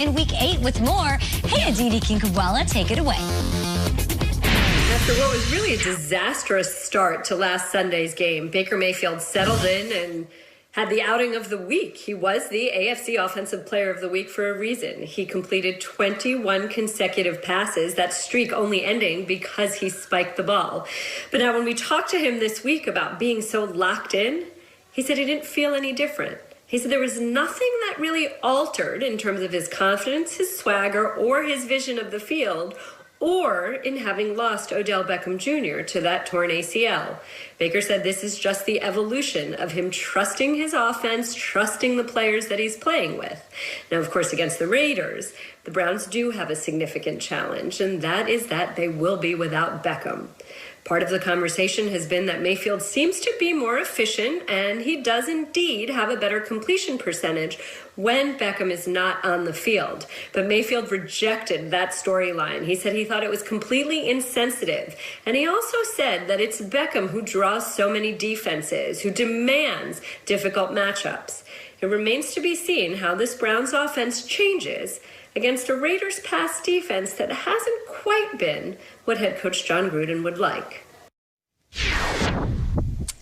in Week 8 with more. Hey, Aditi Kinkhabwala, take it away. After what was really a disastrous start to last Sunday's game, Baker Mayfield settled in and had the outing of the week. He was the AFC Offensive Player of the Week for a reason. He completed 21 consecutive passes, that streak only ending because he spiked the ball. But now when we talked to him this week about being so locked in, he said he didn't feel any different. He said there was nothing that really altered in terms of his confidence, his swagger, or his vision of the field, or in having lost Odell Beckham Jr. to that torn ACL. Baker said this is just the evolution of him trusting his offense, trusting the players that he's playing with. Now, of course, against the Raiders, the Browns do have a significant challenge, and that is that they will be without Beckham. Part of the conversation has been that Mayfield seems to be more efficient, and he does indeed have a better completion percentage when Beckham is not on the field. But Mayfield rejected that storyline. He said he thought it was completely insensitive. And he also said that it's Beckham who draws so many defenses, who demands difficult matchups. It remains to be seen how this Browns offense changes against a Raiders pass defense that hasn't quite been what head coach John Gruden would like.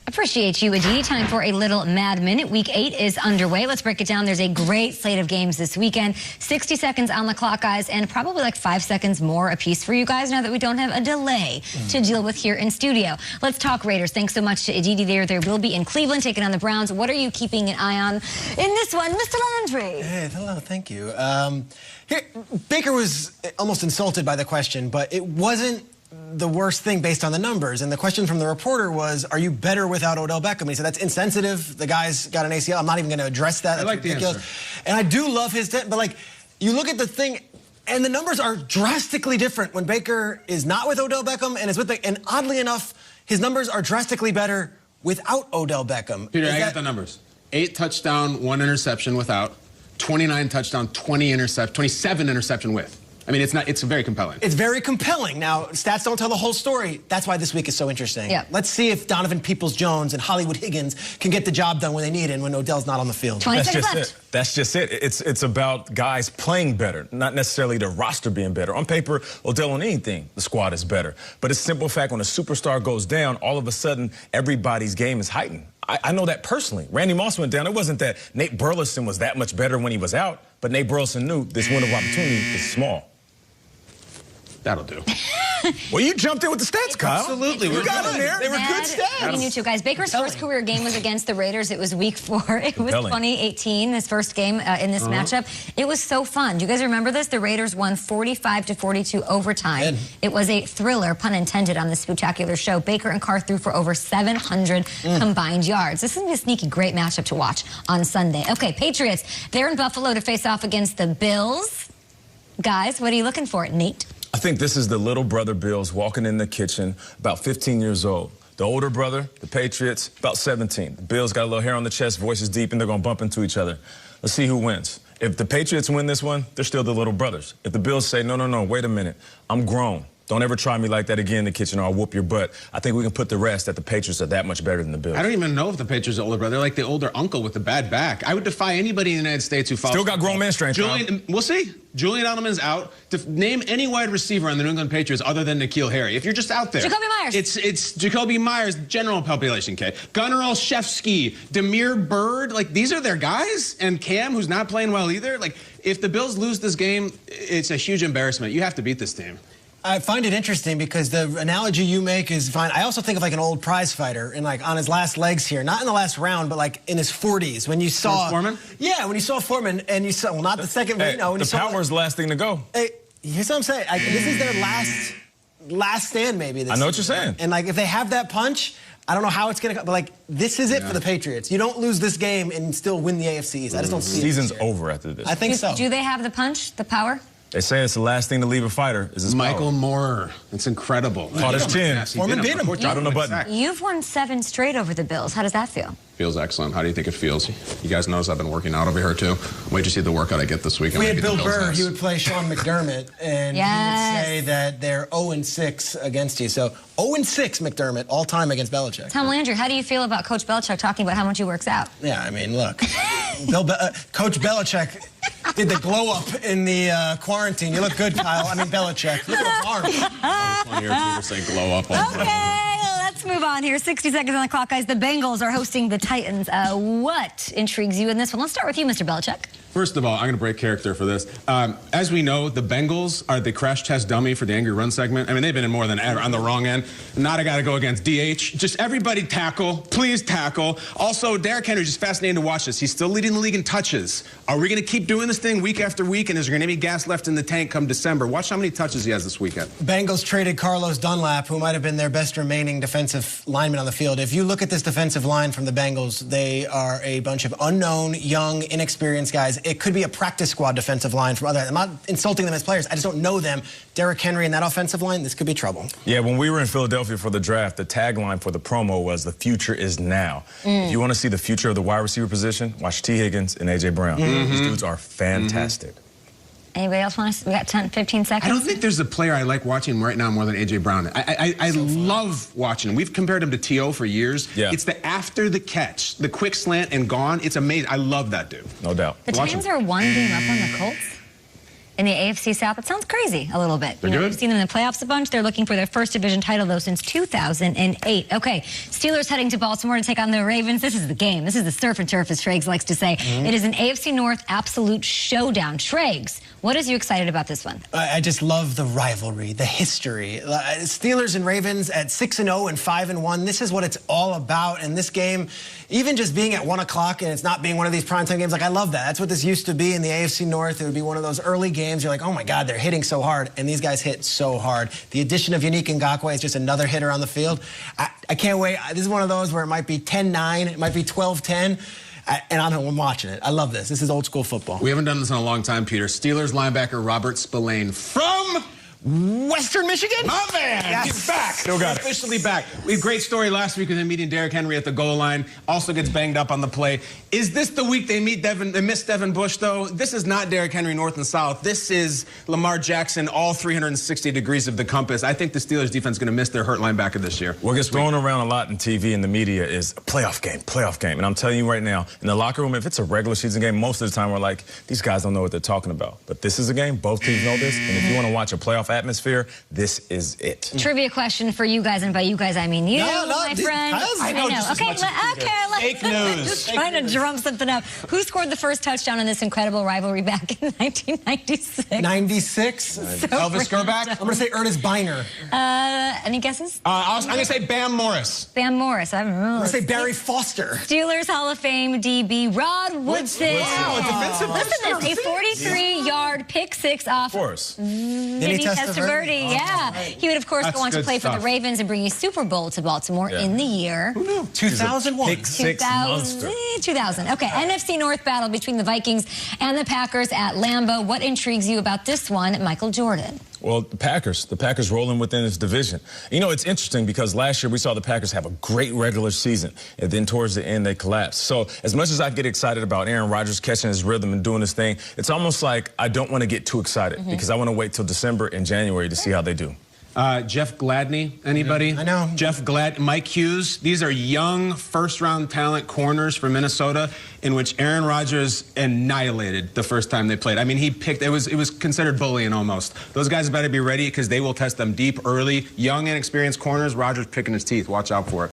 Appreciate you, Aditi. Time for a little Mad Minute. Week 8 is underway. Let's break it down. There's a great slate of games this weekend. 60 seconds on the clock, guys, and probably like 5 seconds more apiece for you guys now that we don't have a delay to deal with here in studio. Let's talk Raiders. Thanks so much to Aditi there. They will be in Cleveland taking on the Browns. What are you keeping an eye on in this one, Mr. Landry? Hey, hello, thank you. Here, Baker was almost insulted by the question, but it wasn't the worst thing based on the numbers. And the question from the reporter was, are you better without Odell Beckham? And he said, that's insensitive. The guy's got an ACL. I'm not even going to address that. That's like ridiculous. The answer. And I do love his, but like, you look at the thing, and the numbers are drastically different when Baker is not with Odell Beckham and is with the, and oddly enough, his numbers are drastically better without Odell Beckham. Peter, I got the numbers. 8 touchdown, 1 interception without, 29 touchdown, 27 interception with. I mean, it's very compelling. It's very compelling. Now, stats don't tell the whole story. That's why this week is so interesting. Yeah. Let's see if Donovan Peoples-Jones and Hollywood Higgins can get the job done when they need it and when Odell's not on the field. 20 That's seconds just left. it. That's just it. It's about guys playing better, not necessarily the roster being better. On paper, Odell on anything, the squad is better. But it's a simple fact, when a superstar goes down, all of a sudden, everybody's game is heightened. I know that personally. Randy Moss went down. It wasn't that Nate Burleson was that much better when he was out, but Nate Burleson knew this window of opportunity is small. That'll do. Well, you jumped in with the stats, Kyle. Absolutely. You got them there. They were good stats. We knew too, guys. Baker's first career game was against the Raiders. It was week 4. It was Compelling. 2018, his first game in this matchup. It was so fun. Do you guys remember this? The Raiders won 45-42 overtime. It was a thriller, pun intended, on this spectacular show. Baker and Carr threw for over 700 combined yards. This is a sneaky great matchup to watch on Sunday. Okay, Patriots, they're in Buffalo to face off against the Bills. Guys, what are you looking for, Nate? I think this is the little brother Bills walking in the kitchen, about 15 years old. The older brother, the Patriots, about 17. The Bills got a little hair on the chest, voices deep, and they're going to bump into each other. Let's see who wins. If the Patriots win this one, they're still the little brothers. If the Bills say, no, wait a minute, I'm grown. Don't ever try me like that again in the kitchen or I'll whoop your butt. I think we can put the rest that the Patriots are that much better than the Bills. I don't even know if the Patriots are older brother. They're like the older uncle with the bad back. I would defy anybody in the United States who follows. Still got grown man strength. We'll see. Julian Edelman's out. Name any wide receiver on the New England Patriots other than N'Keal Harry. If you're just out there. Jacoby Myers. It's Jacoby Myers, general population, okay? Gunnar Olszewski, Demir Bird. Like, these are their guys. And Cam, who's not playing well either. Like, if the Bills lose this game, it's a huge embarrassment. You have to beat this team. I find it interesting because the analogy you make is fine. I also think of like an old prize fighter and like on his last legs here, not in the last round, but like in his 40s when you saw Foreman. Yeah, when you saw Foreman and you saw, well, not the second, Hey, but no, when the you saw power is the last thing to go. Hey, here's what I'm saying. This is their last stand, maybe. I know what you're saying. And like if they have that punch, I don't know how it's going to go, but like this is it for the Patriots. You don't lose this game and still win the AFC East. I just don't see it. Season's over after this. I think so. Do they have the punch, the power? They say it's the last thing to leave a fighter is his Michael power. Moore. It's incredible. Caught his chin. Foreman beat him. Right on the button. You've won 7 straight over the Bills. How does that feel? Feels excellent. How do you think it feels? You guys notice I've been working out over here too. Wait to see the workout I get this week. If we had Bill Burr, he would play Sean McDermott, and he would say that they're 0-6 against you. So 0-6 McDermott all time against Belichick. Tom Landry, how do you feel about Coach Belichick talking about how much he works out? Yeah, I mean, look, Coach Belichick did the glow up in the quarantine. You look good, Kyle. I mean, Belichick. Look at those arms. On here, people say glow up. Okay, let's move on here. 60 seconds on the clock, guys. The Bengals are hosting the Titans. What intrigues you in this one? Let's start with you, Mr. Belichick. First of all, I'm going to break character for this. As we know, the Bengals are the crash test dummy for the angry run segment. I mean, they've been in more than ever on the wrong end. Not I got to go against DH. Just everybody tackle. Please tackle. Also, Derrick Henry, just fascinating to watch this. He's still leading the league in touches. Are we going to keep doing this thing week after week? And is there going to be gas left in the tank come December? Watch how many touches he has this weekend. Bengals traded Carlos Dunlap, who might have been their best remaining defensive lineman on the field. If you look at this defensive line from the Bengals, they are a bunch of unknown, young, inexperienced guys. It could be a practice squad defensive line from other. I'm not insulting them as players. I just don't know them. Derrick Henry and that offensive line, this could be trouble. Yeah, when we were in Philadelphia for the draft, the tagline for the promo was "The future is now." If you want to see the future of the wide receiver position, watch T. Higgins and A.J. Brown. These dudes are fantastic. Anybody else want to? We got 10, 15 seconds. I don't think there's a player I like watching right now more than A.J. Brown. I love watching him. We've compared him to T.O. for years. Yeah. It's the after the catch, the quick slant and gone. It's amazing. I love that dude. No doubt. The Titans are one game up on the Colts in the AFC South. It sounds crazy a little bit. They're good. We've seen them in the playoffs a bunch. They're looking for their first division title, though, since 2008. Okay, Steelers heading to Baltimore to take on the Ravens. This is the game. This is the surf and turf, as Schrager likes to say. It is an AFC North absolute showdown. Schrager, what is you excited about this one? I just love the rivalry, the history. Steelers and Ravens at 6-0 and 5-1. This is what it's all about. And this game, even just being at 1 o'clock and it's not being one of these primetime games, like I love that. That's what this used to be in the AFC North. It would be one of those early games. You're like, oh my God, they're hitting so hard. And these guys hit so hard. The addition of Yannick Ngakoue is just another hitter on the field. I can't wait. This is one of those where it might be 10-9, it might be 12-10. And I'm watching it. I love this. This is old school football. We haven't done this in a long time, Peter. Steelers linebacker Robert Spillane from Western Michigan? my man. Yes. He's back. Still got it. Officially back. We had a great story last week with him meeting Derrick Henry at the goal line. Also gets banged up on the play. Is this the week they miss Devin Bush, though? This is not Derrick Henry north and south. This is Lamar Jackson, all 360 degrees of the compass. I think the Steelers defense is going to miss their hurt linebacker this year. What gets thrown around a lot in TV and the media is a playoff game. And I'm telling you right now, in the locker room, if it's a regular season game, most of the time we're like, these guys don't know what they're talking about. But this is a game. Both teams know this. And if you want to watch a playoff atmosphere, this is it. Trivia question for you guys, and by you guys I mean you, my friend. I know. Okay, Fake news. Just trying to drum something up. Who scored the first touchdown in this incredible rivalry back in 1996? 96. Elvis Gerback? I'm going to say Ernest Biner. Any guesses? I'm going to say Bam Morris. Bam Morris. I don't know. I'm going to say Barry Foster. Steelers Hall of Fame DB Rod Woodson. Wow, a defensive Listen to this, a 43-yard pick six off. Of course. Vinny Testaverde. Yeah. He would, of course, That's go on to good play for stuff. the Ravens and bring a Super Bowl to Baltimore in the year. Who knew? 2001. Pick six monster. 2000. Okay, NFC North battle between the Vikings and the Packers at Lambeau. What intrigues you about this one, Michael Jordan? Well, the Packers rolling within this division. You know, it's interesting because last year we saw the Packers have a great regular season, and then towards the end they collapsed. So as much as I get excited about Aaron Rodgers catching his rhythm and doing his thing, it's almost like I don't want to get too excited because I want to wait till December and January to see how they do. Jeff Gladney, anybody? I know. Jeff Mike Hughes. These are young first-round talent corners from Minnesota in which Aaron Rodgers annihilated the first time they played. I mean, it was considered bullying almost. Those guys better be ready because they will test them deep early. Young, inexperienced corners, Rodgers picking his teeth. Watch out for it.